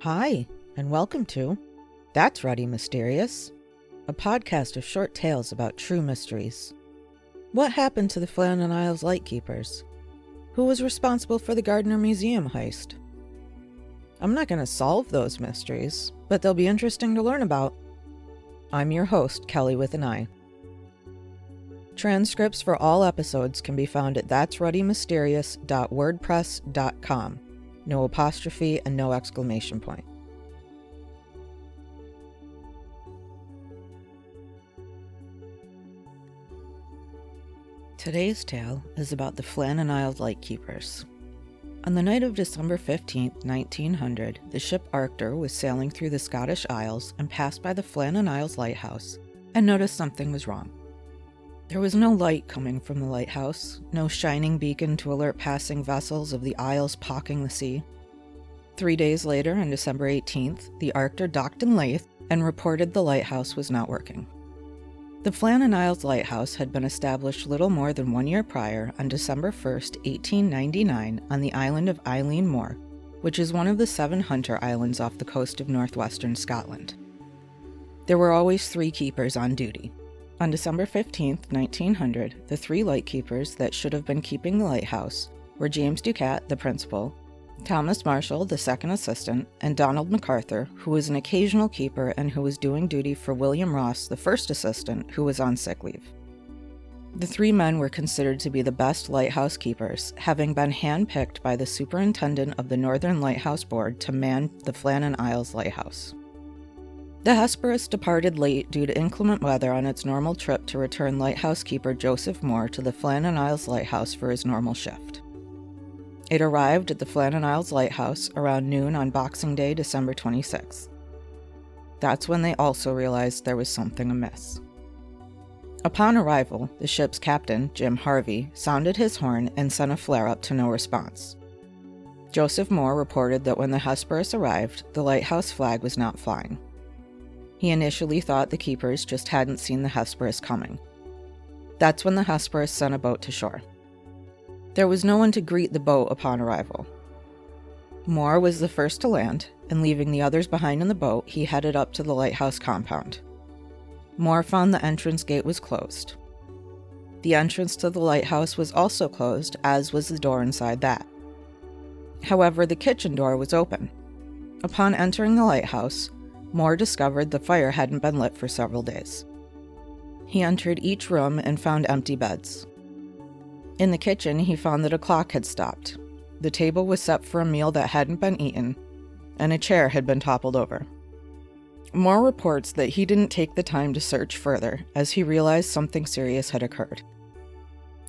Hi, and welcome to That's Ruddy Mysterious, a podcast of short tales about true mysteries. What happened to the Flanna Isles Lightkeepers? Who was responsible for the Gardner Museum heist? I'm not going to solve those mysteries, but they'll be interesting to learn about. I'm your host, Kelly with an I. Transcripts for all episodes can be found at that'sruddymysterious.wordpress.com. No apostrophe and no exclamation point. Today's tale is about the Flannan Isles Lightkeepers. On the night of December 15th, 1900, the ship Arctur was sailing through the Scottish Isles and passed by the Flannan Isles Lighthouse and noticed something was wrong. There was no light coming from the lighthouse, no shining beacon to alert passing vessels of the Isles pawing the sea. 3 days later, on December 18th, the Arctur docked in Leith and reported the lighthouse was not working. The Flannan Isles Lighthouse had been established little more than 1 year prior on December 1st, 1899, on the island of Eilean Moor, which is one of the 7 Hunter Islands off the coast of northwestern Scotland. There were always 3 keepers on duty. On December 15th, 1900, the 3 lightkeepers that should have been keeping the lighthouse were James Ducat, the principal, Thomas Marshall, the second assistant, and Donald MacArthur, who was an occasional keeper and who was doing duty for William Ross, the first assistant, who was on sick leave. The 3 men were considered to be the best lighthouse keepers, having been hand-picked by the superintendent of the Northern Lighthouse Board to man the Flannan Isles Lighthouse. The Hesperus departed late due to inclement weather on its normal trip to return lighthouse keeper Joseph Moore to the Flannan Isles Lighthouse for his normal shift. It arrived at the Flannan Isles Lighthouse around noon on Boxing Day, December 26th. That's when they also realized there was something amiss. Upon arrival, the ship's captain, Jim Harvey, sounded his horn and sent a flare-up to no response. Joseph Moore reported that when the Hesperus arrived, the lighthouse flag was not flying. He initially thought the keepers just hadn't seen the Hesperus coming. That's when the Hesperus sent a boat to shore. There was no one to greet the boat upon arrival. Moore was the first to land, and leaving the others behind in the boat, he headed up to the lighthouse compound. Moore found the entrance gate was closed. The entrance to the lighthouse was also closed, as was the door inside that. However, the kitchen door was open. Upon entering the lighthouse, Moore discovered the fire hadn't been lit for several days. He entered each room and found empty beds. In the kitchen, he found that a clock had stopped. The table was set for a meal that hadn't been eaten, and a chair had been toppled over. Moore reports that he didn't take the time to search further, as he realized something serious had occurred.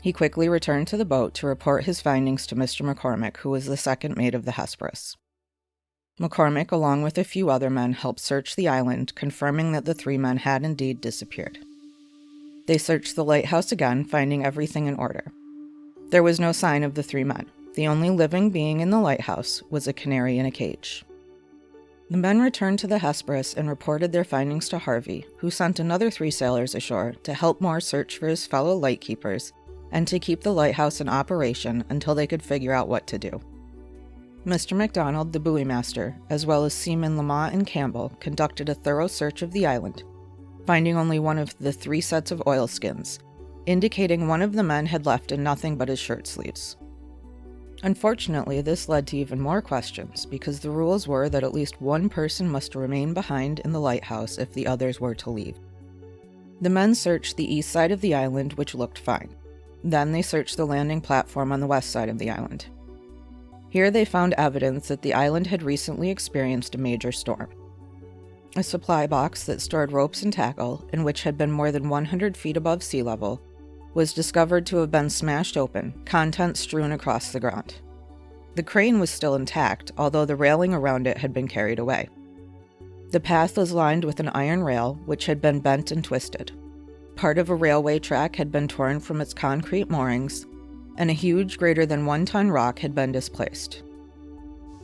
He quickly returned to the boat to report his findings to Mr. McCormick, who was the second mate of the Hesperus. McCormick, along with a few other men, helped search the island, confirming that the 3 men had indeed disappeared. They searched the lighthouse again, finding everything in order. There was no sign of the 3 men. The only living being in the lighthouse was a canary in a cage. The men returned to the Hesperus and reported their findings to Harvey, who sent another 3 sailors ashore to help Moore search for his fellow lightkeepers and to keep the lighthouse in operation until they could figure out what to do. Mr. MacDonald, the buoy master, as well as seamen Lamont and Campbell, conducted a thorough search of the island, finding only one of the 3 sets of oilskins, indicating one of the men had left in nothing but his shirt sleeves. Unfortunately, this led to even more questions, because the rules were that at least one person must remain behind in the lighthouse if the others were to leave. The men searched the east side of the island, which looked fine. Then they searched the landing platform on the west side of the island. Here they found evidence that the island had recently experienced a major storm. A supply box that stored ropes and tackle, and which had been more than 100 feet above sea level, was discovered to have been smashed open, contents strewn across the ground. The crane was still intact, although the railing around it had been carried away. The path was lined with an iron rail, which had been bent and twisted. Part of a railway track had been torn from its concrete moorings, and a huge, greater than 1-ton rock had been displaced.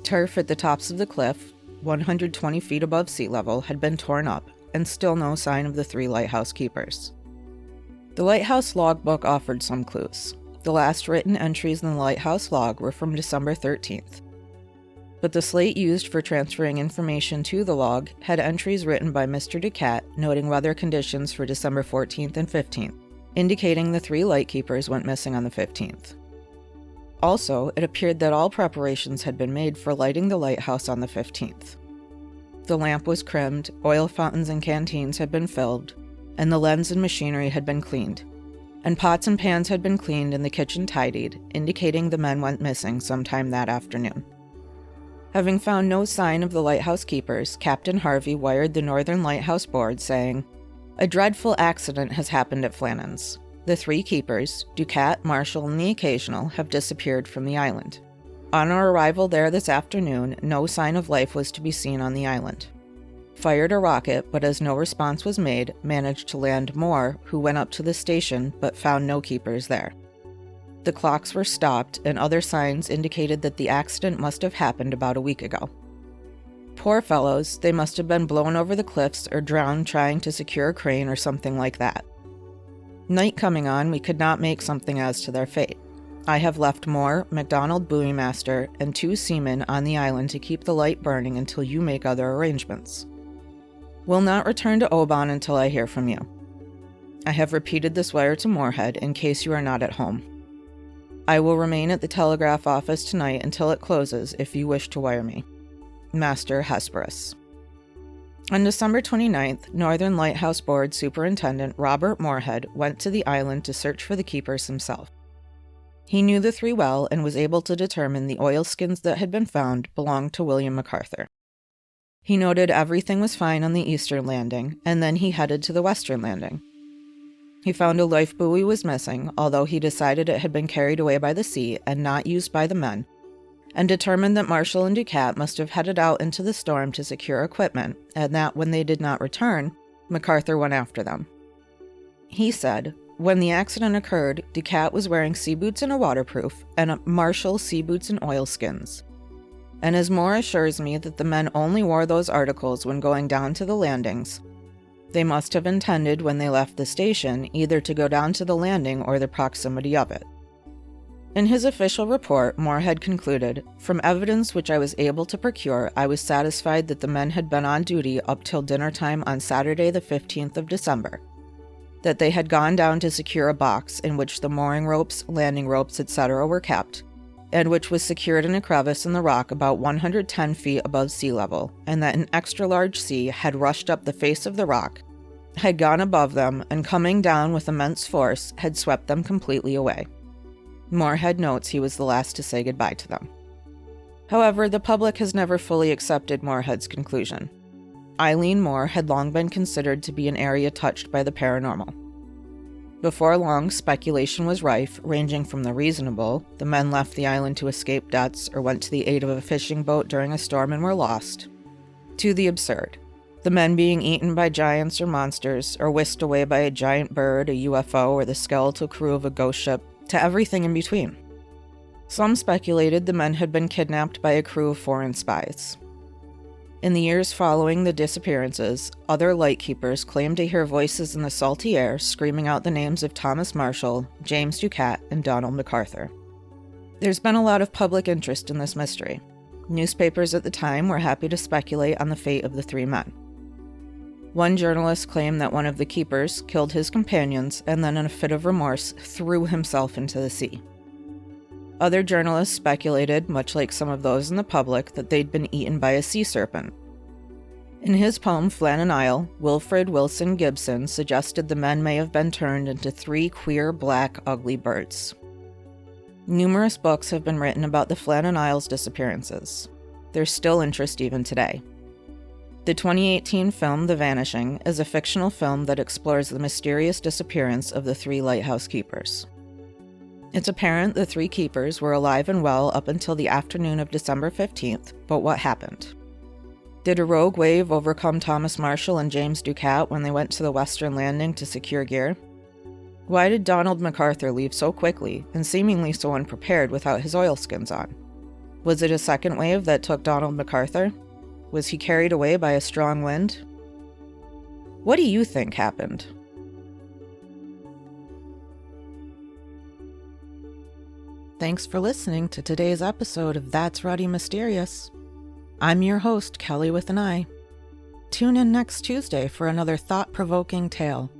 Turf at the tops of the cliff, 120 feet above sea level, had been torn up, and still no sign of the 3 lighthouse keepers. The lighthouse logbook offered some clues. The last written entries in the lighthouse log were from December 13th. but the slate used for transferring information to the log had entries written by Mr. Ducat noting weather conditions for December 14th and 15th, indicating the 3 lightkeepers went missing on the 15th. Also, it appeared that all preparations had been made for lighting the lighthouse on the 15th. The lamp was crimmed, oil fountains and canteens had been filled, and the lens and machinery had been cleaned, and pots and pans had been cleaned and the kitchen tidied, indicating the men went missing sometime that afternoon. Having found no sign of the lighthouse keepers, Captain Harvey wired the Northern Lighthouse Board saying, "A dreadful accident has happened at Flannan's. The 3 keepers, Ducat, Marshall, and the Occasional, have disappeared from the island. On our arrival there this afternoon, no sign of life was to be seen on the island. Fired a rocket, but as no response was made, managed to land more, who went up to the station but found no keepers there. The clocks were stopped, and other signs indicated that the accident must have happened about a week ago. Poor fellows, they must have been blown over the cliffs or drowned trying to secure a crane or something like that. Night coming on, we could not make something as to their fate. I have left Moore, MacDonald Buoymaster, and 2 seamen on the island to keep the light burning until you make other arrangements. Will not return to Oban until I hear from you. I have repeated this wire to Moorhead in case you are not at home. I will remain at the telegraph office tonight until it closes if you wish to wire me. Master Hesperus." On December 29th, Northern Lighthouse Board Superintendent Robert Moorhead went to the island to search for the keepers himself. He knew the 3 well and was able to determine the oilskins that had been found belonged to William MacArthur. He noted everything was fine on the eastern landing, and then he headed to the western landing. He found a life buoy was missing, although he decided it had been carried away by the sea and not used by the men, and determined that Marshall and Ducat must have headed out into the storm to secure equipment, and that when they did not return, MacArthur went after them. He said, "When the accident occurred, Ducat was wearing sea boots and a waterproof, and Marshall sea boots and oilskins. And as Moore assures me that the men only wore those articles when going down to the landings, they must have intended when they left the station either to go down to the landing or the proximity of it." In his official report, Moorhead concluded, "From evidence which I was able to procure, I was satisfied that the men had been on duty up till dinner time on Saturday the 15th of December, that they had gone down to secure a box in which the mooring ropes, landing ropes, etc. were kept, and which was secured in a crevice in the rock about 110 feet above sea level, and that an extra-large sea had rushed up the face of the rock, had gone above them, and coming down with immense force, had swept them completely away." Moorhead notes he was the last to say goodbye to them. However, the public has never fully accepted Moorhead's conclusion. Eileen Moore had long been considered to be an area touched by the paranormal. Before long, speculation was rife, ranging from the reasonable, the men left the island to escape deaths or went to the aid of a fishing boat during a storm and were lost, to the absurd, the men being eaten by giants or monsters, or whisked away by a giant bird, a UFO, or the skeletal crew of a ghost ship, to everything in between. Some speculated the men had been kidnapped by a crew of foreign spies. In the years following the disappearances, other lightkeepers claimed to hear voices in the salty air screaming out the names of Thomas Marshall, James Ducat, and Donald MacArthur. There's been a lot of public interest in this mystery. Newspapers at the time were happy to speculate on the fate of the 3 men. One journalist claimed that one of the keepers killed his companions and then in a fit of remorse threw himself into the sea. Other journalists speculated, much like some of those in the public, that they'd been eaten by a sea serpent. In his poem Flanna Isle, Wilfred Wilson Gibson suggested the men may have been turned into 3 queer, black, ugly birds. Numerous books have been written about the Flanna Isles disappearances. There's still interest even today. The 2018 film The Vanishing is a fictional film that explores the mysterious disappearance of the 3 lighthouse keepers. It's apparent the 3 keepers were alive and well up until the afternoon of December 15th, but what happened? Did a rogue wave overcome Thomas Marshall and James Ducat when they went to the western landing to secure gear? Why did Donald MacArthur leave so quickly and seemingly so unprepared without his oilskins on? Was it a second wave that took Donald MacArthur? Was he carried away by a strong wind? What do you think happened? Thanks for listening to today's episode of That's Ruddy Mysterious. I'm your host, Kelly with an I. Tune in next Tuesday for another thought-provoking tale.